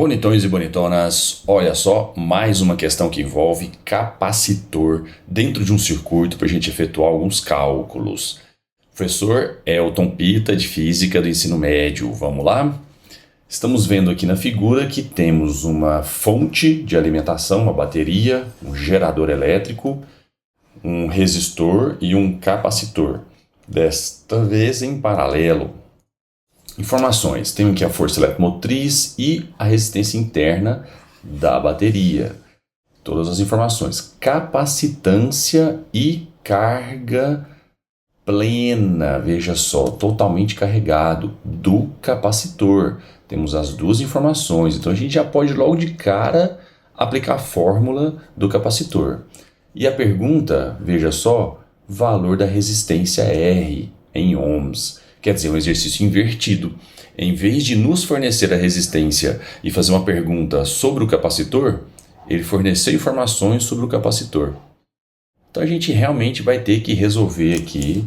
Bonitões e bonitonas, olha só, mais uma questão que envolve capacitor dentro de um circuito para a gente efetuar alguns cálculos. Professor Elton Pita, de Física do Ensino Médio, vamos lá? Estamos vendo aqui na figura que temos uma fonte de alimentação, uma bateria, um gerador elétrico, um resistor e um capacitor, desta vez em paralelo. Informações, tenho aqui a força eletromotriz e a resistência interna da bateria. Todas as informações. Capacitância e carga plena, veja só, totalmente carregado do capacitor. Temos as duas informações, então a gente já pode logo de cara aplicar a fórmula do capacitor. E a pergunta, veja só, valor da resistência R em ohms. Quer dizer, um exercício invertido. Em vez de nos fornecer a resistência e fazer uma pergunta sobre o capacitor, ele forneceu informações sobre o capacitor. Então a gente realmente vai ter que resolver aqui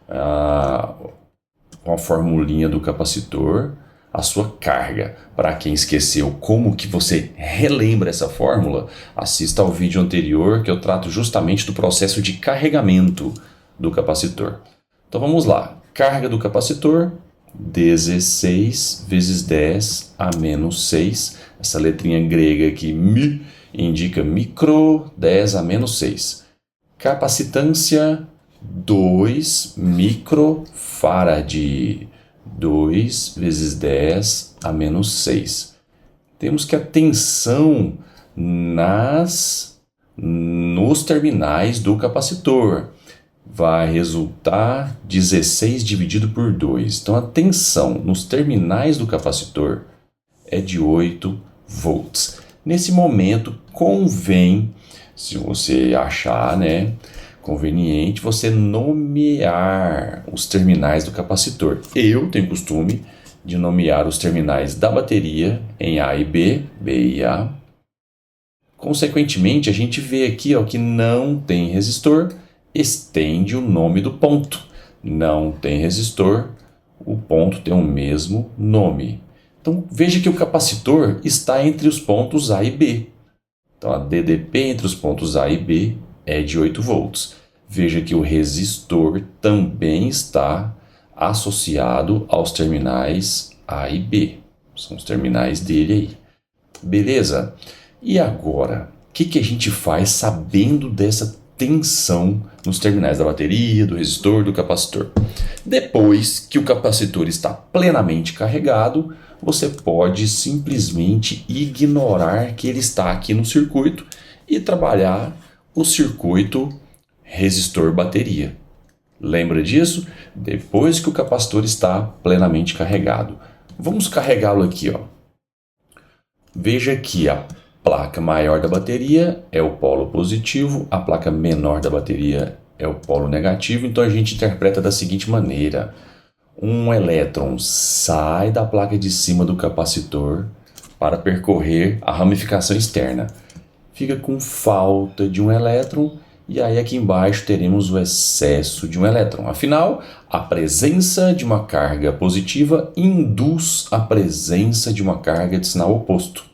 com a formulinha do capacitor a sua carga. Para quem esqueceu como que você relembra essa fórmula, assista ao vídeo anterior que eu trato justamente do processo de carregamento do capacitor. Então vamos lá. Carga do capacitor, 16 vezes 10 a menos 6. Essa letrinha grega aqui, mi, indica micro, 10 a menos 6. Capacitância, 2 microfarad. 2 vezes 10 a menos 6. Temos que a tensão nos terminais do capacitor vai resultar 16 dividido por 2. Então a tensão nos terminais do capacitor é de 8 volts. Nesse momento convém, se você achar, conveniente, você nomear os terminais do capacitor. Eu tenho costume de nomear os terminais da bateria em A e B, B e A. Consequentemente, a gente vê aqui que não tem resistor, estende o nome do ponto. Não tem resistor, o ponto tem o mesmo nome. Então veja que o capacitor está entre os pontos A e B. Então a DDP entre os pontos A e B é de 8 volts. Veja que o resistor também está associado aos terminais A e B. São os terminais dele aí. Beleza? E agora, o que a gente faz sabendo dessa tensão nos terminais da bateria, do resistor, do capacitor? Depois que o capacitor está plenamente carregado, você pode simplesmente ignorar que ele está aqui no circuito e trabalhar o circuito resistor-bateria. Lembra disso? Depois que o capacitor está plenamente carregado. Vamos carregá-lo aqui. Veja que a placa maior da bateria é o polo positivo, a placa menor da bateria é o polo negativo, então a gente interpreta da seguinte maneira: um elétron sai da placa de cima do capacitor para percorrer a ramificação externa. Fica com falta de um elétron e aí aqui embaixo teremos o excesso de um elétron. Afinal, a presença de uma carga positiva induz a presença de uma carga de sinal oposto.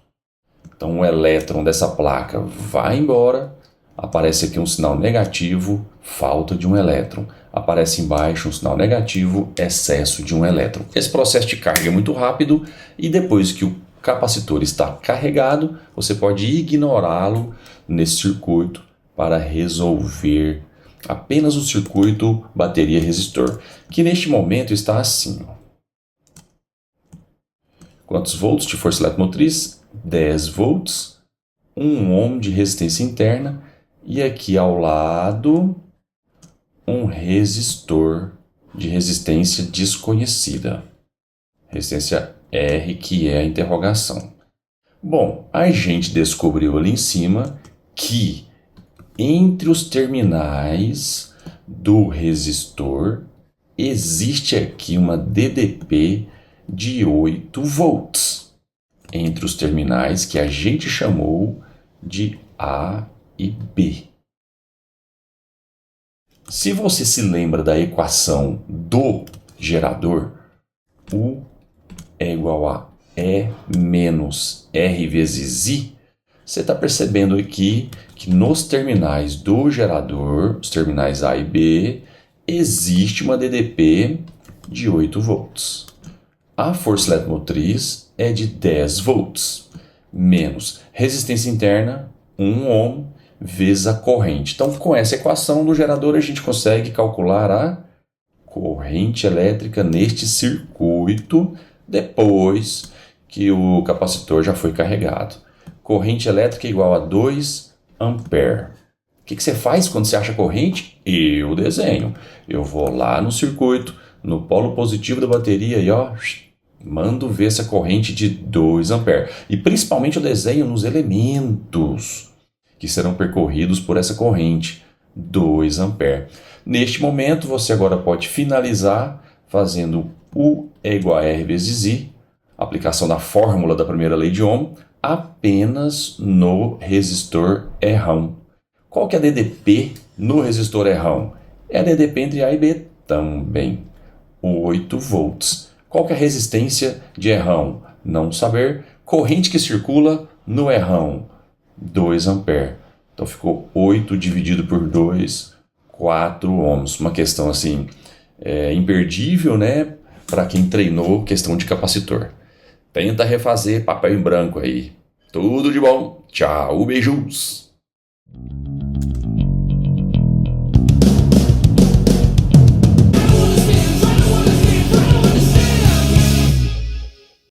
Então o elétron dessa placa vai embora, aparece aqui um sinal negativo, falta de um elétron. Aparece embaixo um sinal negativo, excesso de um elétron. Esse processo de carga é muito rápido e depois que o capacitor está carregado, você pode ignorá-lo nesse circuito para resolver apenas o circuito bateria-resistor, que neste momento está assim. Quantos volts de força eletromotriz? 10 volts, 1 ohm de resistência interna e aqui ao lado um resistor de resistência desconhecida. Resistência R, que é a interrogação. Bom, a gente descobriu ali em cima que entre os terminais do resistor existe aqui uma DDP de 8 volts. Entre os terminais que a gente chamou de A e B. Se você se lembra da equação do gerador, U é igual a E menos R vezes I, você está percebendo aqui que nos terminais do gerador, os terminais A e B, existe uma DDP de 8 volts. A força eletromotriz é de 10 volts, menos resistência interna, 1 ohm, vezes a corrente. Então, com essa equação do gerador, a gente consegue calcular a corrente elétrica neste circuito depois que o capacitor já foi carregado. Corrente elétrica igual a 2 ampere. O que você faz quando você acha corrente? Eu desenho. Eu vou lá no circuito, no polo positivo da bateria e mando ver essa corrente de 2 ampere. E principalmente eu desenho nos elementos que serão percorridos por essa corrente, 2 ampere. Neste momento, você agora pode finalizar fazendo U é igual a R vezes I, aplicação da fórmula da primeira lei de Ohm, apenas no resistor R1. Qual que é a DDP no resistor R1? É a DDP entre A e B também, 8 volts. Qual que é a resistência de R1? Não saber. Corrente que circula no R1, 2 ampere. Então ficou 8 dividido por 2, 4 ohms. Uma questão assim, imperdível, né? Para quem treinou questão de capacitor. Tenta refazer papel em branco aí. Tudo de bom. Tchau, beijos.